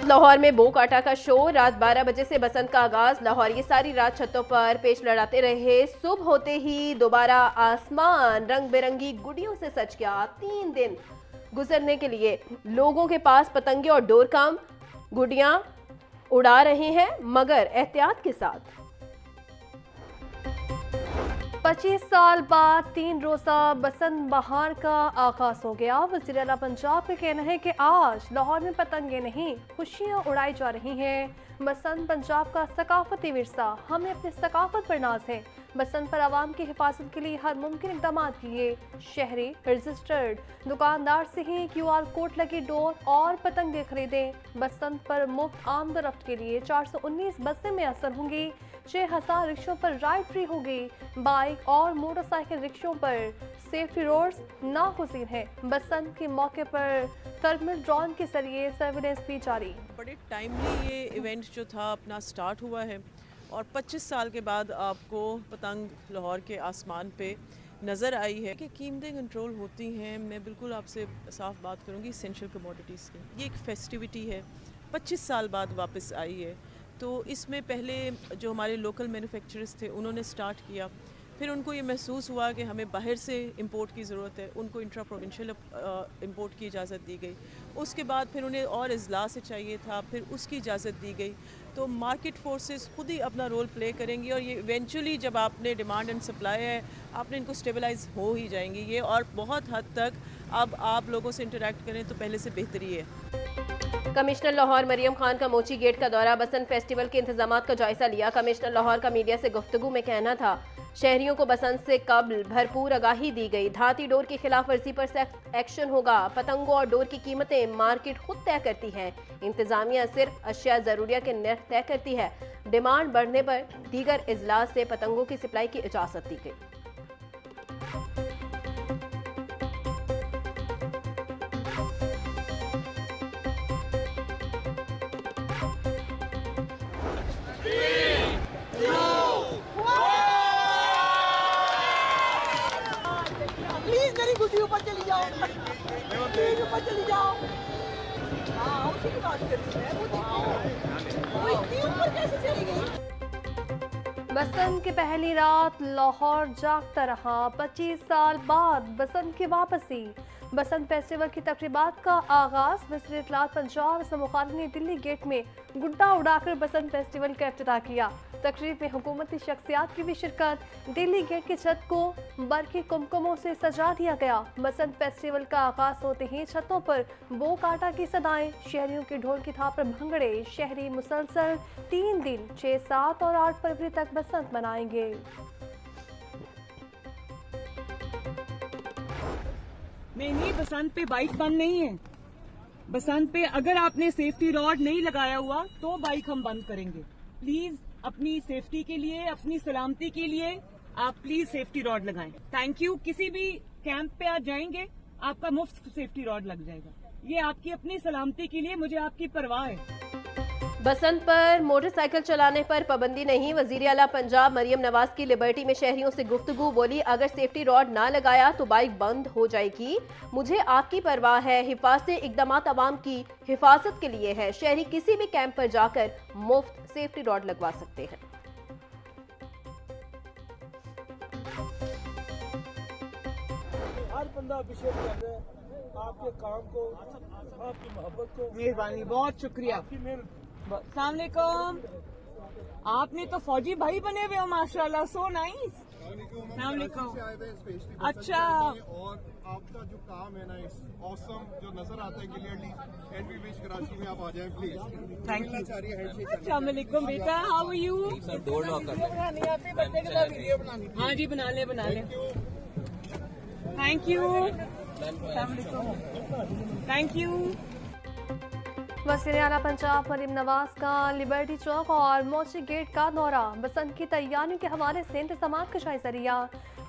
लाहौर में बो काटा का शो। रात 12 बजे से बसंत का आगाज। लाहौर ये सारी रात छतों पर पेच लड़ाते रहे। सुबह होते ही दोबारा आसमान रंग बिरंगी गुड़ियों से सज गया। 3 दिन गुजरने के लिए लोगों के पास पतंगे और डोर कम। गुड़ियां उड़ा रहे हैं मगर एहतियात के साथ। 25 साल बाद 3 रोज़ा बसंत बहार का आगाज हो गया। वज़ीर आला पंजाब का कहना है कि आज लाहौर में पतंगे नहीं खुशियाँ उड़ाई जा रही हैं। बसंत पंजाब का सकाफती विरसा, हमें अपनी सकाफत पर नाज है। बसंत पर आवाम की हिफाजत के लिए हर मुमकिन इक़दाम किए। शहरी रजिस्टर्ड दुकानदार से ही QR कोड लगी डोर और पतंगे खरीदें। बसंत पर मुफ्त आमदरफ्त के लिए 419 बसें मैसर होंगी। 6000 रिक्शों पर राइड फ्री होगी। बाइक और मोटरसाइकिल रिक्शों पर सेफ्टी रोड्स नागुज़ीर है। बसंत के मौके पर थर्मल ड्रोन के जरिए सर्विलेंस भी जारी। बड़े टाइमली ये इवेंट जो था अपना स्टार्ट हुआ है और 25 साल के बाद आपको पतंग लाहौर के आसमान पे नज़र आई है कि कीमतें कंट्रोल होती हैं। मैं बिल्कुल आपसे साफ बात करूँगी एसेंशियल कमोडिटीज़ की। ये एक फेस्टिविटी है, 25 साल बाद वापस आई है। तो इसमें पहले जो हमारे लोकल मैन्युफैक्चरर्स थे उन्होंने स्टार्ट किया, फिर उनको ये महसूस हुआ कि हमें बाहर से इंपोर्ट की ज़रूरत है। उनको इंट्रा प्रोविंशियल इंपोर्ट की इजाज़त दी गई। उसके बाद फिर उन्हें और अजला से चाहिए था, फिर उसकी इजाज़त दी गई। तो मार्केट फोर्सेस खुद ही अपना रोल प्ले करेंगी और ये इवेंचुअली जब आपने डिमांड एंड सप्लाई है आपने इनको स्टेबलाइज हो ही जाएंगी ये। और बहुत हद तक अब आप लोगों से इंटरेक्ट करें तो पहले से बेहतरी है। कमिश्नर लाहौर मरियम खान का मोची गेट का दौरा। बसंत फेस्टिवल के इंतजामात का जायजा लिया। कमिश्नर लाहौर का मीडिया से गुफ्तगू में कहना था शहरियों को बसंत से कबल भरपूर आगाही दी गई। धाती डोर की खिलाफ वर्जी पर सख्त एक्शन होगा। पतंगों और डोर की कीमतें मार्केट खुद तय करती है। इंतजामिया सिर्फ अशिया जरूरिया के नर्ख तय करती है। डिमांड बढ़ने पर दीगर इजलास से पतंगों की सप्लाई की इजाजत दी गई। ऊपर चली जाओ, प्लीज ऊपर चली जाओ। हाँ, उसी की बात कर रही है। वो इतनी ऊपर कैसे चली गई? बसंत की पहली रात लाहौर जागता रहा। 25 साल बाद बसंत की वापसी। बसंत फेस्टिवल की तकरीबात का आगाज। वज़ीर इत्तलाआत पंजाब इसमें मुखालिफ ने दिल्ली गेट में गुड्डा उड़ाकर बसंत फेस्टिवल का इफ्तिताह किया। तकरीब में हुकूमती शख्सियात की भी शिरकत। दिल्ली गेट की छत को बरकी कुमकुमों से सजा दिया गया। बसंत फेस्टिवल का आगाज होते ही छतों पर बो काटा की सदाएं, शहरियों के ढोल की थाप पर भंगड़े। शहरी मुसलसल 3 दिन 6, 7 और 8 फरवरी तक बसंत मनाएंगे। नहीं, बसंत पे बाइक बंद नहीं है। बसंत पे अगर आपने सेफ्टी रॉड नहीं लगाया हुआ तो बाइक हम बंद करेंगे। प्लीज अपनी सेफ्टी के लिए, अपनी सलामती के लिए आप प्लीज सेफ्टी रॉड लगाएं। Thank you. किसी भी कैंप पे आप जाएंगे आपका मुफ्त सेफ्टी रॉड लग जाएगा। ये आपकी अपनी सलामती के लिए, मुझे आपकी परवाह है। बसंत पर मोटरसाइकिल चलाने पर पाबंदी नहीं। वज़ीर आला पंजाब मरियम नवाज की लिबर्टी में शहरियों से गुफ्तगू। बोली अगर सेफ्टी रॉड ना लगाया तो बाइक बंद हो जाएगी। मुझे आपकी परवाह है। हिफाजती इक़दामात अवाम की हिफाजत के लिए है। शहरी किसी भी कैंप पर जाकर मुफ्त सेफ्टी रॉड लगवा सकते हैं। हर बंदा अप्रिशिएट कर रहा है आपके काम को, आपकी मोहब्बत को। मेहरबानी, बहुत शुक्रिया। आपकी मेहनत। अस्सलाम वालेकुम। आपने तो फौजी भाई बने हुए हो माशाल्लाह, सो नाइस। अच्छा, और आपका जो काम है ना इस ऑसम जो नजर आता है clearly, and we wish Karachi में आप आ जाएं प्लीज। Thank you. अस्सलाम वालेकुम बेटा, हाउ आर यू? बनानी आती बच्चे के साथ वीडियो बनानी। हाँ जी, बना ले। Thank you. Thank you. वज़ीर आला पंजाब मरियम नवाज का लिबर्टी चौक और मोची गेट का दौरा। बसंत की तैयारियों के हवाले से इंतजामात का जायजा लिया।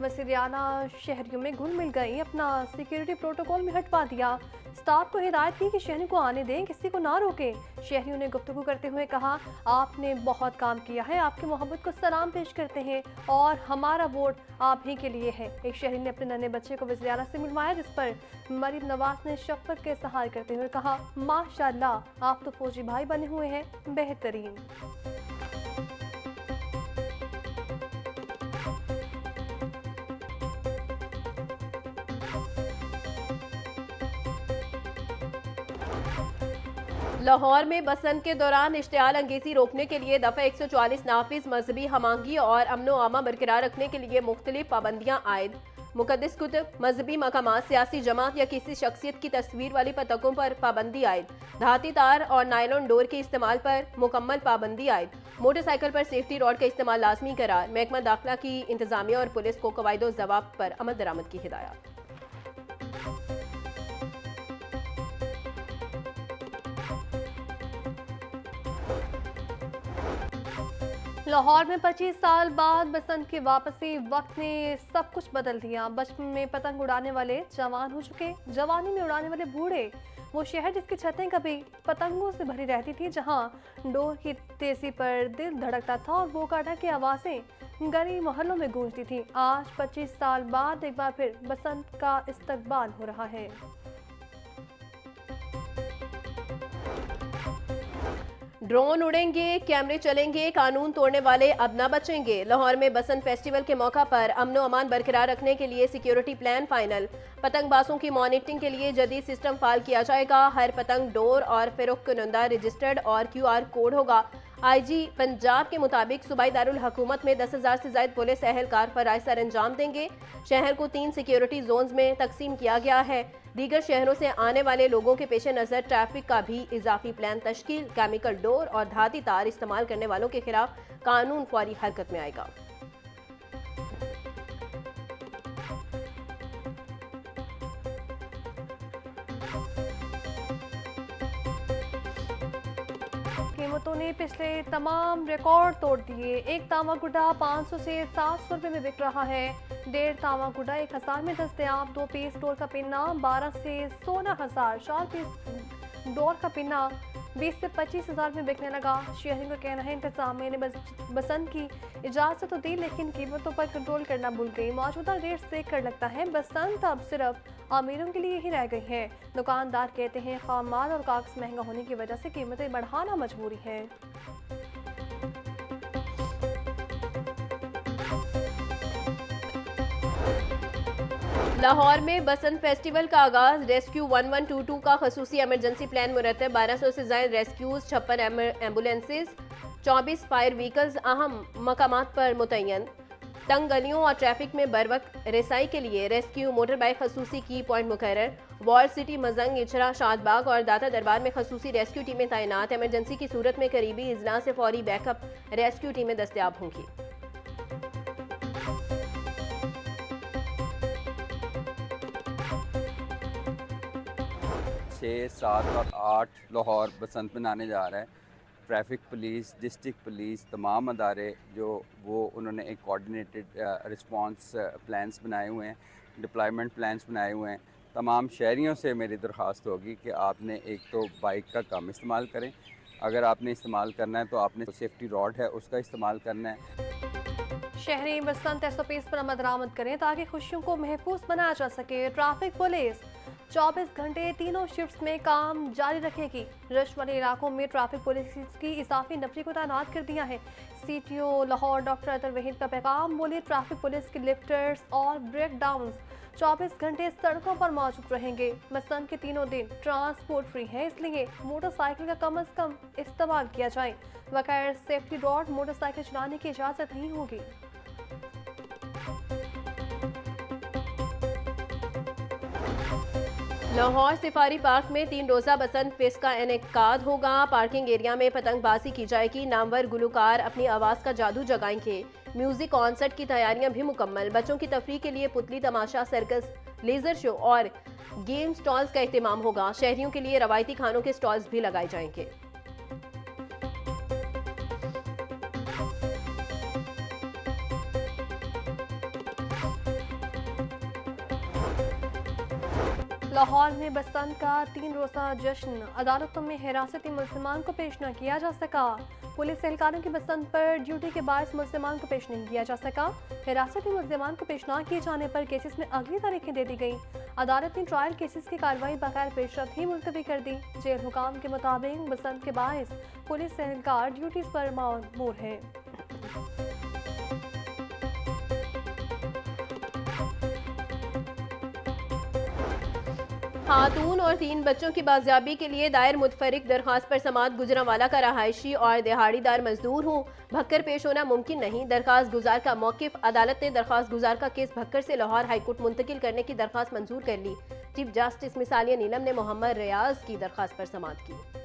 वसीरियाना शहरियों में घुल मिल गई, अपना सिक्योरिटी प्रोटोकॉल में हटवा दिया। स्टाफ को हिदायत की कि शहरियों को आने दें, किसी को ना रोकें। शहरियों ने गुफ्तगू करते हुए कहा, आपने बहुत काम किया है, आपकी मोहब्बत को सलाम पेश करते हैं और हमारा वोट आप ही के लिए है। एक शहरी ने अपने नन्हे बच्चे को वज़ीर-ए-आला से मिलवाया, जिस पर मरीम नवाज ने शफ़क़त के इज़हार करते हुए कहा, माशाअल्लाह आप तो फौजी भाई बने हुए हैं, बेहतरीन। लाहौर में बसंत के दौरान इश्तियाल अंगेज़ी रोकने के लिए दफ़ा 140 नाफिज, मजहबी हमांगी और अमन व अमा बरकरार रखने के लिए मुख्तलिफ पाबंदियाँ आयद। मुक़द्दस कुतुब, मजहबी मकामात, सियासी जमात या किसी शख्सियत की तस्वीर वाली पतकों पर पाबंदी आयद। धाती तार और नायलॉन डोर के इस्तेमाल पर मुकम्मल पाबंदी आयद। मोटरसाइकिल पर सेफ्टी रॉड का इस्तेमाल लाजमी करार। महकमा दाखिला की इंतजामिया और पुलिस को कवायद ज़वाब्त पर अमल दरामद की हिदायत। लाहौर में 25 साल बाद बसंत की वापसी, वक्त ने सब कुछ बदल दिया। बचपन में पतंग उड़ाने वाले जवान हो चुके, जवानी में उड़ाने वाले बूढ़े। वो शहर जिसकी छतें कभी पतंगों से भरी रहती थी, जहां डोर की तेजी पर दिल धड़कता था और वो काटा की आवाज़ें गली मोहल्लों में गूंजती थी। आज 25 साल बाद एक बार फिर बसंत का इस्तकबाल हो रहा है। ड्रोन उड़ेंगे, कैमरे चलेंगे, कानून तोड़ने वाले अब न बचेंगे। लाहौर में बसंत फेस्टिवल के मौका पर अमन व अमान बरकरार रखने के लिए सिक्योरिटी प्लान फाइनल। पतंगबाजों की मॉनिटरिंग के लिए जदीद सिस्टम फाल किया जाएगा। हर पतंग डोर और फ़रोख्त कुनंदा रजिस्टर्ड और QR कोड होगा। IG पंजाब के मुताबिक सूबाई दारुल हुकूमत में 10,000 से ज़ायद पुलिस एहलकार फ़राइज़ सर अंजाम देंगे। शहर को 3 सिक्योरिटी जोन्स में तकसीम किया गया है। दीगर शहरों से आने वाले लोगों के पेश नज़र ट्रैफिक का भी इजाफी प्लान तश्कील। केमिकल डोर और धाती तार इस्तेमाल करने वालों के खिलाफ कानून फौरी हरकत में आएगा। कीमतों ने पिछले तमाम रिकॉर्ड तोड़ दिए। एक तांबा गुड्डा 500 से 700 रुपये में बिक रहा है। 1.5 तांबा गुड्डा 1000 में दस्तयाब। 2 पीस डोर का पिन्ना 12 से 16,000। 4 पीस डोर का पिन्ना 20 से 25,000 में बिकने लगा। शहरियों का कहना है इंतजामिया ने बसंत की इजाज़त तो दी, लेकिन कीमतों पर कंट्रोल करना भूल गई। मौजूदा रेट देख कर लगता है बसंत अब सिर्फ अमीरों के लिए ही रह गई है। दुकानदार कहते हैं खाम माल और कागज महंगा होने की वजह से कीमतें बढ़ाना मजबूरी है। लाहौर में बसंत फेस्टिवल का आगाज। रेस्क्यू 1122 का खसूसी एमरजेंसी प्लान मुरतब। 1200 से ज़ायद रेस्क्यूज, 56 एम्बुलेंसेज, 24 फायर व्हीकल्स अहम मकामात पर मुतय्यन। तंग गलियों और ट्रैफिक में बरवक्त रसाई के लिए रेस्क्यू मोटर बाइक खसूसी की पॉइंट मुकर्रर। वॉल सिटी, मजंग, इचरा, शादबाग और दाता दरबार में खसूसी रेस्क्यू टीमें तैनात। एमरजेंसी की सूरत में करीबी इजला से फौरी बैकअप रेस्क्यू टीमें दस्तयाब होंगी। 6, 7 और 8 लाहौर बसंत मनाने जा रहा है। ट्रैफिक पुलिस, डिस्ट्रिक्ट पुलिस, तमाम अदारे जो वो उन्होंने एक कोऑर्डिनेटेड रिस्पांस प्लान्स बनाए हुए हैं, डिप्लॉयमेंट प्लान्स बनाए हुए हैं। तमाम शहरियों से मेरी दरख्वास्त होगी कि आपने एक तो बाइक का कम इस्तेमाल करें। अगर आपने इस्तेमाल करना है तो आपने सेफ्टी रॉड है उसका इस्तेमाल करना है। शहरी बसंत SOPs पर अमल दरामद करें ताकि खुशियों को महफूज बनाया जा सके। ट्रैफिक पुलिस 24 घंटे तीनों शिफ्ट्स में काम जारी रखेगी। रश वाले इलाकों में ट्रैफिक पुलिस की इजाफी नफरी को तैनात कर दिया है। CTO लाहौर डॉक्टर अतर वहीद का पैगाम, बोले ट्रैफिक पुलिस के लिफ्टर्स और ब्रेक डाउन्स 24 घंटे सड़कों पर मौजूद रहेंगे। बसंत के तीनों दिन ट्रांसपोर्ट फ्री है, इसलिए मोटरसाइकिल का कम अज कम इस्तेमाल किया जाए। बगैर सेफ्टी रॉड मोटरसाइकिल चलाने की इजाज़त नहीं होगी। लाहौर सफारी पार्क में 3 रोज़ा बसंत फेस्ट का इनेकाद होगा। पार्किंग एरिया में पतंगबाजी की जाएगी। नामवर गुलकार अपनी आवाज़ का जादू जगाएंगे। म्यूजिक कॉन्सर्ट की तैयारियां भी मुकम्मल। बच्चों की तफरीह के लिए पुतली तमाशा, सर्कस, लेजर शो और गेम स्टॉल्स का एहतमाम होगा। शहरियों के लिए रवायती खानों के स्टॉल्स भी लगाए जाएंगे। लाहौर में बसंत का 3 रोज़ा जश्न, अदालतों में हिरासती मुल्ज़िमान को पेश न किया जा सका। पुलिस एहलकारों की बसंत पर ड्यूटी के बायस मुल्ज़िमान को पेश नहीं किया जा सका। हिरासती मुल्ज़िमान को पेश न किए जाने पर केसेस में अगली तारीखें दे दी गई। अदालत ने ट्रायल केसेस की कार्रवाई बगैर पेशरफ ही मुलतवी कर दी। जेल हुकाम के मुताबिक बसंत के बायस पुलिस एहलकार ड्यूटीज पर मामूर है। खातून और 3 बच्चों की बाजियाबी के लिए दायर मुतफरिक दरख्वास्त पर समात गुजरांवाला का रहायशी और दिहाड़ीदार मजदूर हूँ, भक्कर पेश होना मुमकिन नहीं। दरख्वास्त गुजार का मौकिफ, अदालत ने दरख्वास्त गुजार का केस भक्कर से लाहौर हाईकोर्ट मुंतकिल करने की दरख्वास्त मंजूर कर ली। चीफ जस्टिस मिसालिया नीलम ने मोहम्मद रियाज की दरख्वास्त पर समात की।